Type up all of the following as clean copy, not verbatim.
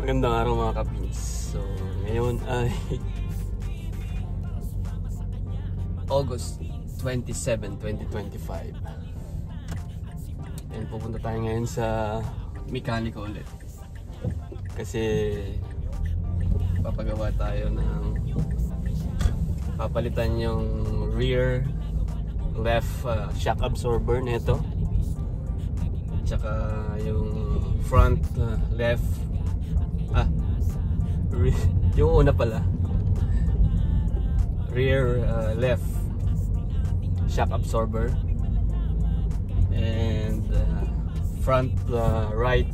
Magandang araw mga kapins. So ngayon ay August 27, 2025. And pupunta tayo ngayon sa mekaniko ulit. Kasi papagawa tayo ng papalitan yung rear left shock absorber nito. Tsaka yung front left yung una pala rear left shock absorber and front right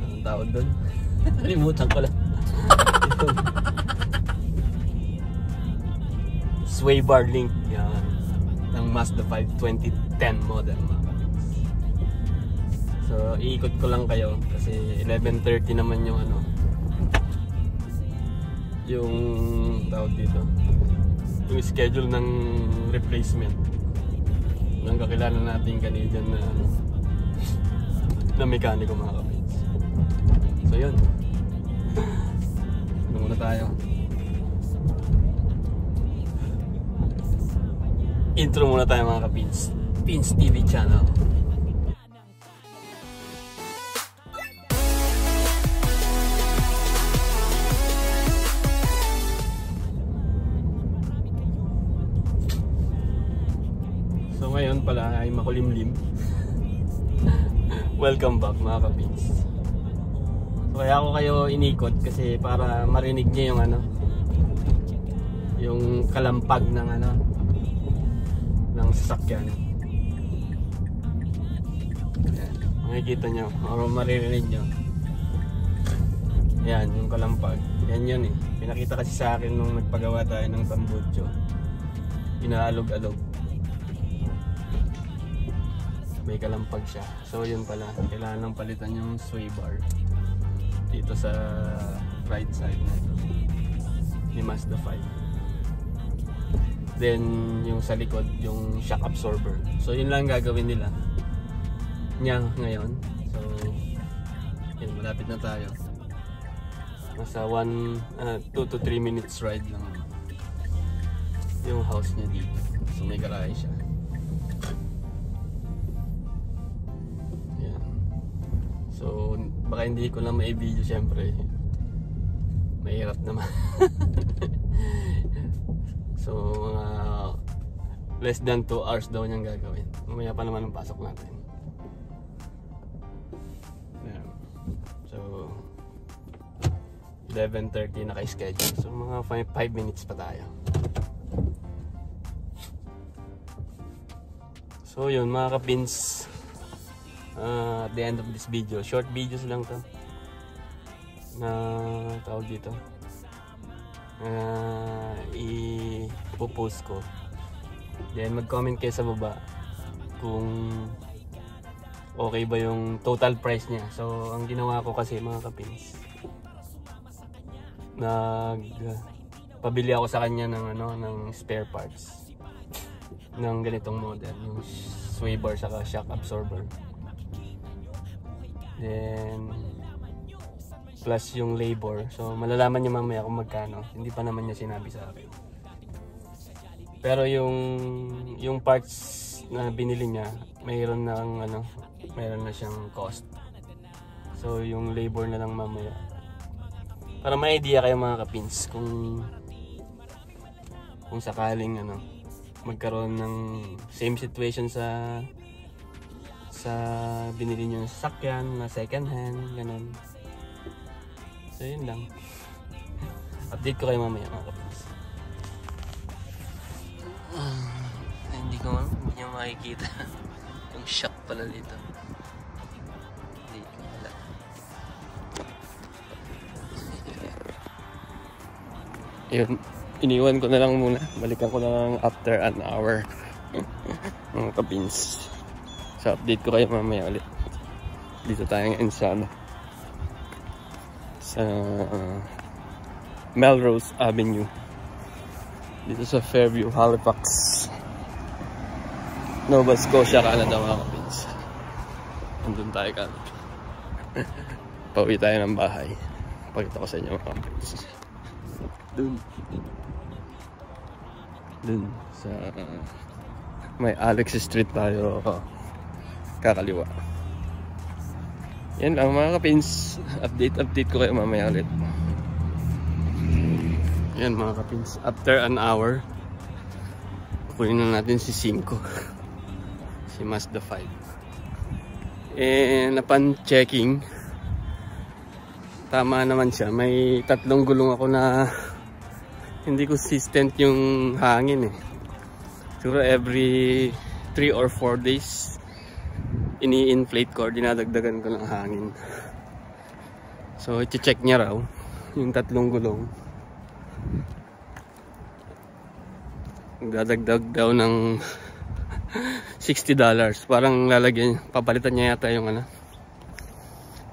anong tawag doon? Nalimutan ko lang. Sway bar link yan ng Mazda 5 2010 model mga kapits. So iikot ko lang kayo kasi 11:30 naman yung yung tawag dito, yung schedule ng replacement ng kakilala nating Canadian na mekaniko mga kapits. So yun, muna tayo. Intro muna tayo mga kapins. Pins TV channel. So ngayon pala ay makulimlim. Welcome back mga kapins. So kaya ako kayo inikot kasi para marinig niyo yung yung kalampag ng ng sasakyan. Ayan, makikita nyo o maririnig nyo. Ayan, yung kalampag. Yan yun eh. Pinakita kasi sa akin nung nagpagawa tayo ng tambutso. Inaalog-alog. May kalampag siya. So yun pala, kailangan lang palitan yung sway bar dito sa right side na ito ni Mazda 5. Then yung sa likod, yung shock absorber. So yun lang gagawin nila niya ngayon. So yun, malapit na tayo. Nasa 2 to 3 minutes ride lang yung house niya dito. So may garahe siya. Yan. So baka hindi ko lang mai-video syempre. Mahirap naman. So mga less than 2 hours daw niyang gagawin. Mamaya pa naman ang pasok natin. Ayan. So 11:30 naka-schedule. So mga 5 minutes pa tayo. So yun mga kapins, at the end of this video, short videos lang to na tawag dito, ipopost ko. Then mag-comment kayo sa baba kung okay ba yung total price niya. So ang ginawa ko kasi mga kapins, pabili ako sa kanya ng ng spare parts ng ganitong model, yung sway bar saka shock absorber. Then plus yung labor. So malalaman niyo mamaya kung magkano. Hindi pa naman niya sinabi sa akin. Pero yung parts na binili niya, mayroon na siyang cost. So yung labor na lang mamaya. Para may idea kayo mga kapins kung sakaling magkaroon ng same situation sa binili niyo ng sasakyan na second hand, ganun. So yun lang. Update ko kayo mamaya mga kapis. Hindi niyo makikita yung shock pala dito. Hindi wala. Yun, iniwan ko na lang muna. Balikan ko na lang after an hour. Mga kapins. So update ko kayo mamaya ulit. Dito tayo ngayon sa Melrose Avenue dito sa Fairview, Halifax. Nova Scotia, Canada mga kapins. Andun tayo Canada. Pauwi tayo ng bahay. Pakita ko sa inyo mga kapins. Dun sa may Alex Street tayo kakaliwa. Yan lang mga kapins. Update ko kayo mamaya ulit. Yan mga kapins. After an hour, kunin na natin si 5. Si Mazda 5. And upon checking, tama naman siya. May 3 gulong ako na hindi consistent yung hangin eh. Siguro every 3 or 4 days ini-inflate ko or dinadagdagan ko ng hangin. So i-check niya raw yung 3 gulong. Magdadagdag daw ng $60. Parang lalagyan, papalitan niya yata yung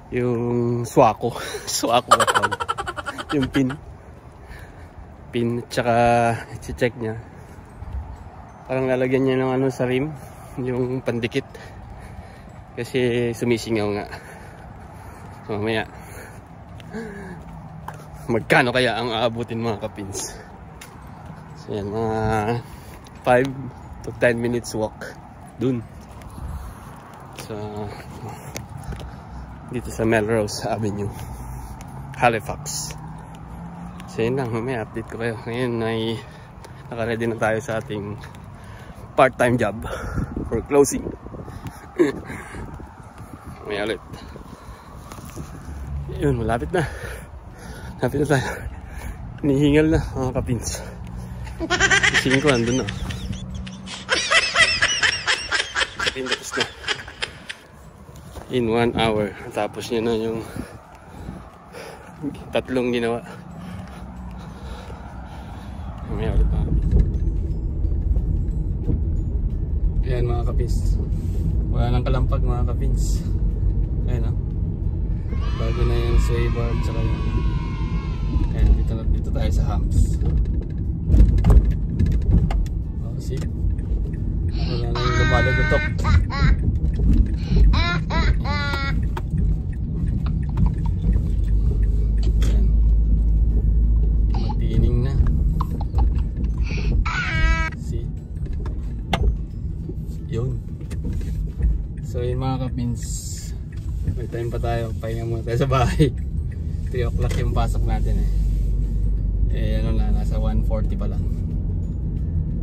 yung swako. Swako ba tawag? Yung pin tsaka i-check niya. Parang lalagyan niya ng sa rim, yung pandikit. Kasi sumisingaw nga. So mamaya, magkano kaya ang aabutin mga kapins? So yan, mga 5 to 10 minutes walk dun. So dito sa Melrose Avenue, Halifax. So yun lang, mamaya update ko kayo. Ngayon ay naka-ready na tayo sa ating part-time job for closing. Mamaya ulit. Yun, malapit na. Malapit na tayo. Hinihingal na mga kapins. Isingin ko, andun na. Tapos na. In 1 hour. Tapos nyo na yung 3 ginawa. Mamaya ulit mga kapins. Ayan mga kapins. Wala nang kalampag mga kapins. Ayan o. Bago na yung sway bar tsaka yung... Ayan, dito tayo sa humps. Oh, see? Wala na yung lumalagotok. Ayan. Matining na. See? Yun. So yun mga kapins, may time pa tayo, pahinga muna tayo sa bahay. 3 o'clock yung pasok natin eh. Eh ano na, nasa 1:40 pa lang.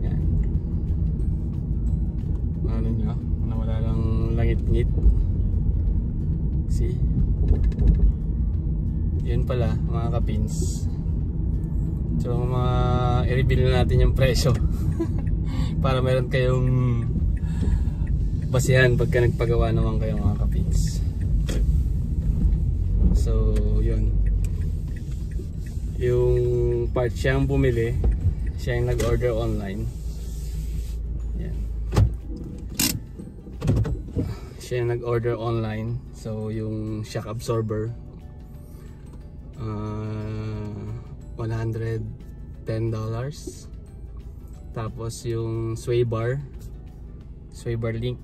Yan. Ano nyo? Nawala lang langit-ngit. See? Yun pala mga kapins. So i-reveal na natin yung presyo. Para meron kayong basihan pagka nagpagawa naman kayo mga kapins. So yun, yung part siya ang bumili, siya yung nag-order online. Yan. Siya yung nag-order online. So yung shock absorber, $110. Tapos yung sway bar link,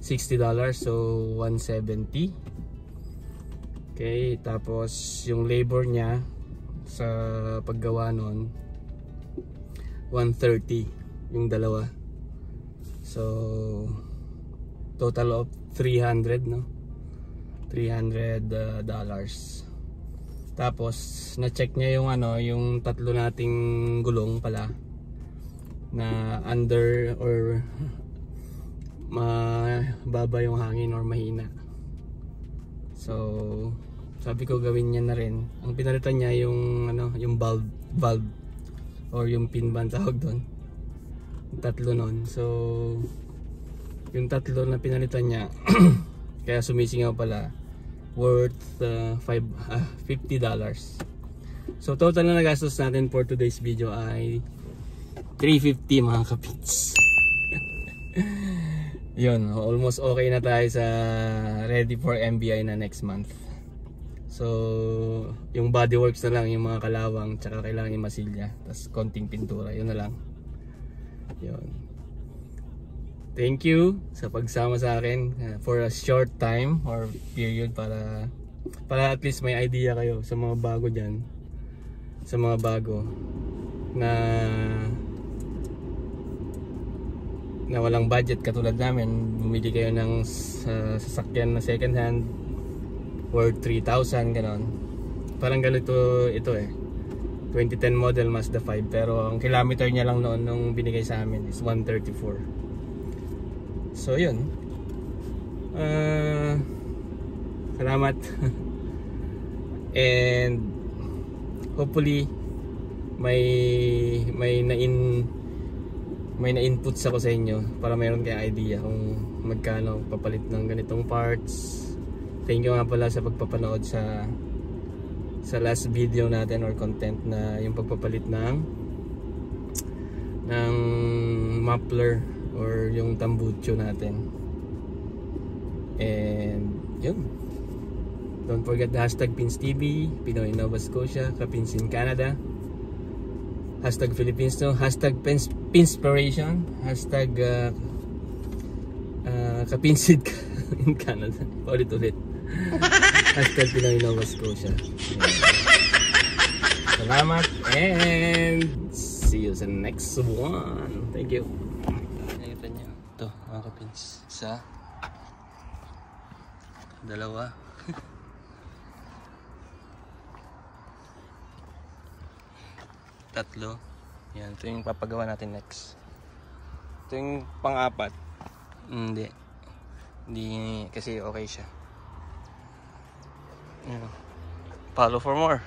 $60, so $170. Okay, tapos yung labor niya sa paggawa nun, $130 yung dalawa. So total of $300, no? $300. Tapos na-check niya yung yung 3 nating gulong pala na under or mababa yung hangin or mahina. So sabi ko gawin niya na rin. Ang pinalitan niya yung yung valve or yung pin band tawag doon. 3 nun. So yung 3 na pinalitan niya kaya sumisingaw pala, worth $50. So total na nagastos natin for today's video ay $350 mga kapits. Yun, almost okay na tayo sa ready for MBI na next month. So yung bodyworks na lang, yung mga kalawang, tsaka kailangan yung masilya, tapos konting pintura, yun na lang. Yun. Thank you sa pagsama sa akin for a short time or period para at least may idea kayo sa mga bago dyan, sa mga bago na walang budget katulad namin. Bumili kayo ng sasakyan na second hand worth 3,000 ganon. Parang ganito ito 2010 model Mazda 5, pero ang kilometer niya lang noon nung binigay sa amin is 134. So yun, salamat. And hopefully may na-inputs ako sa inyo para mayroon kayong idea kung magkano papalit ng ganitong parts. Thank you nga pala sa pagpapanood sa last video natin or content na yung pagpapalit ng muffler or yung tambucho natin. And yun, don't forget the hashtag PinsTV, Pinoy Nova Scotia, Kapins in Canada, hashtag Philippines no, hashtag Pinspiration, hashtag Kapinsid in Canada, ulit hashtag Pinoy Nova Scotia. Salamat and see you sa next one. Thank you. Nakita nyo ito mga kapins, isa, dalawa, tatlo. Yan, ito yung papagawa natin next. Ito yung pang-apat. Hindi kasi okay siya. Follow for more.